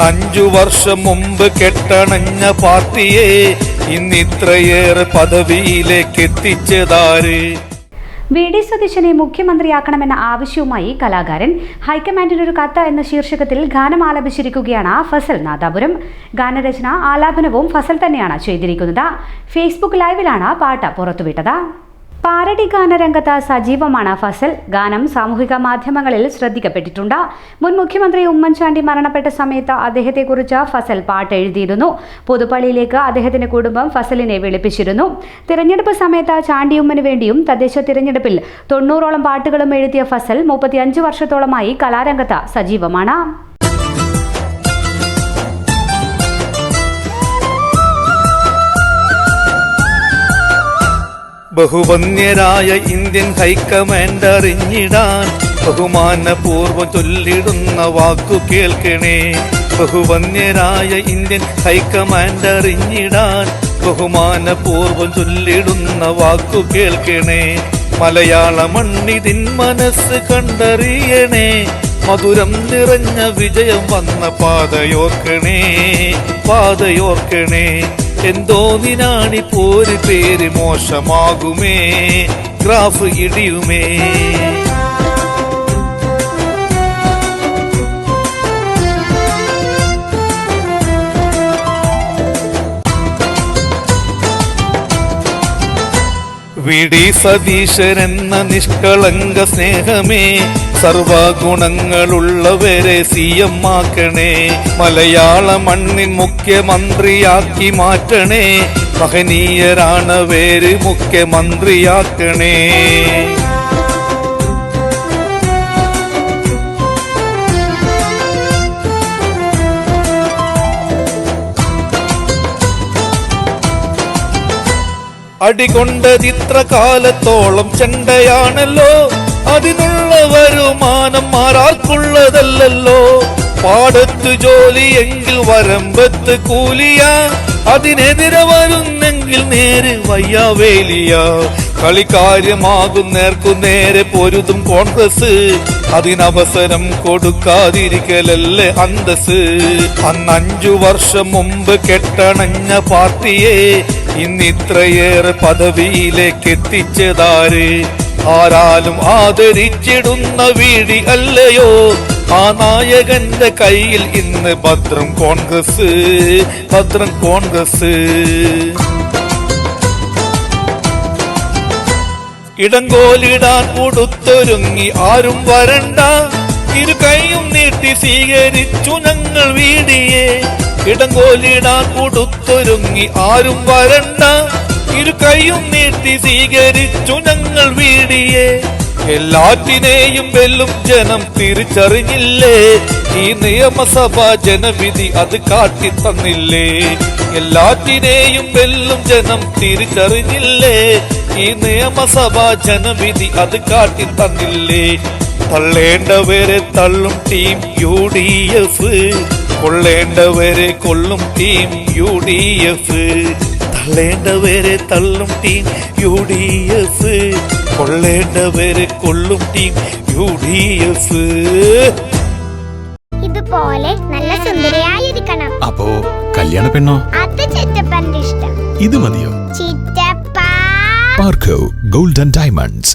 അന്ന് 5 വർഷം മുമ്പ് കെട്ടണഞ്ഞ പാർട്ടിയെ ഇന്നിത്രയേറെ പദവിയിലേക്ക് എത്തിച്ചതാര്? വി.ഡി. സതീശനെ മുഖ്യമന്ത്രിയാക്കണമെന്ന ആവശ്യവുമായി കലാകാരൻ ഹൈക്കമാൻഡിനൊരു കത്ത് എന്ന ശീർഷകത്തിൽ ഗാനം ആലപിച്ചിരിക്കുകയാണ് ഫസൽ നാദാപുരം. ഗാനരചന ആലാപനവും ഫസൽ തന്നെയാണ് ചെയ്തിരിക്കുന്നത്. ഫേസ്ബുക്ക് ലൈവിലാണ് പാട്ട് പുറത്തുവിട്ടത്. പാരഡി ഗാനരംഗത്ത് സജീവമാണ് ഫസൽ. ഗാനം സാമൂഹിക മാധ്യമങ്ങളിൽ ശ്രദ്ധിക്കപ്പെട്ടിട്ടുണ്ട്. മുൻ മുഖ്യമന്ത്രി ഉമ്മൻചാണ്ടി മരണപ്പെട്ട സമയത്ത് അദ്ദേഹത്തെക്കുറിച്ച് ഫസൽ പാട്ട് എഴുതിയിരുന്നു. പുതുപ്പള്ളിയിലേക്ക് അദ്ദേഹത്തിന്റെ കുടുംബം ഫസലിനെ വിളിപ്പിച്ചിരുന്നു. തിരഞ്ഞെടുപ്പ് സമയത്ത് ചാണ്ടിയുമ്മന് വേണ്ടിയും തദ്ദേശ തിരഞ്ഞെടുപ്പിൽ 90ഓളം പാട്ടുകളും എഴുതിയ ഫസൽ 35 വർഷത്തോളമായി കലാരംഗത്ത് സജീവമാണ്. ബഹുവന്യരായ ഇന്ത്യൻ ഹൈക്കമാൻഡ് അറിഞ്ഞിടാൻ ബഹുമാനപൂർവ്വം ചൊല്ലിടുന്ന വാക്കു കേൾക്കണേ. ബഹുവന്യരായ ഇന്ത്യൻ ഹൈക്കമാൻഡ് അറിഞ്ഞിടാൻ ബഹുമാനപൂർവ്വം ചൊല്ലിടുന്ന വാക്കു കേൾക്കണേ. മലയാള മണ്ണിതിൻ മനസ്സ് കണ്ടറിയണേ. മധുരം നിറഞ്ഞ വിജയം വന്ന പാതയോർക്കണേ, പാതയോർക്കണേ. എന്തോന്നിനാണി പോര് പേര് മോശമാകുമേ, ഗ്രാഫ് ഇടിയുമേ. വി.ഡി. സതീശനെന്ന നിഷ്കളങ്ക സ്നേഹമേ, സർവഗുണങ്ങളുള്ളവരെ CM ആക്കണേ. മലയാള മണ്ണിൻ മുഖ്യമന്ത്രിയാക്കി മാറ്റണേ. മഹനീയരാണവര് മുഖ്യമന്ത്രിയാക്കണേ. അടികൊണ്ടതിത്ര കാലത്തോളം ചെണ്ടയാണല്ലോ, അതിനുള്ള വരുമാനം മാറാർക്കുള്ളതല്ലോ. പാടത്ത് ജോലി എങ്കിൽ വരമ്പത്ത് കൂലിയ, അതിനെതിരെ വരുന്നെങ്കിൽ നേര് വയ്യാവേലിയ. കളിക്കാര്യമാകും നേർക്കുനേരെ പൊരുതും കോൺഗ്രസ്, അതിനവസരം കൊടുക്കാതിരിക്കലല്ലേ അന്തസ്. അന്ന് 5 വർഷം മുമ്പ് കെട്ടണഞ്ഞ പാർട്ടിയെ ഇന്നിത്രയേറെ പദവിയിലേക്ക് എത്തിച്ചതാര്? ആരാലും ആദരിച്ചിടുന്ന വി.ഡി. അല്ലയോ ആ നായകന്റെ കയ്യിൽ ഇന്ന് ഭദ്രം കോൺഗ്രസ്, ഭദ്രം കോൺഗ്രസ്. ഇടങ്കോലിടാൻ കൊടുത്തൊരുങ്ങി ആരും വരണ്ട, ഇരു കൈയും നീട്ടി സ്വീകരിച്ചു ഞങ്ങൾ വി.ഡിയെ. ഇടങ്കോലിടാൻ കൊടുത്തൊരുങ്ങി ആരും വരണ്ട, ഇരു കൈയും നീട്ടി സ്വീകരിച്ചു ഞങ്ങൾ വി.ഡിയെ. എല്ലാറ്റിനെയും വെല്ലും ജനം തിരിച്ചറിഞ്ഞില്ലേ, ഈ നിയമസഭാ ജനവിധി അത് കാട്ടിത്തന്നില്ലേ. എല്ലാറ്റിനെയും വെല്ലും ജനം തിരിച്ചറിഞ്ഞില്ലേ, ഈ നിയമസഭാ ജനവിധി അത് കാട്ടിത്തന്നില്ലേ. തള്ളേണ്ടവരെ തള്ളും ടീം UDF, കൊള്ളേണ്ടവരെ കൊല്ലും ടീം UDF. തള്ളേണ്ടവരെ തള്ളും ടീം UDF, കൊള്ളേണ്ടവരെ കൊല്ലും ടീം UDF. ഇതുപോലെ നല്ല സുന്ദരിയായിരിക്കണം. അപ്പോ കല്യാണ പെണ്ണോ? അത് ചിറ്റപ്പന്റെ ഇഷ്ടം. ഇത് മതിയോ? ചിറ്റപ്പ. പാർക്കോ ഗോൾഡൻ ഡയമണ്ട്സ്.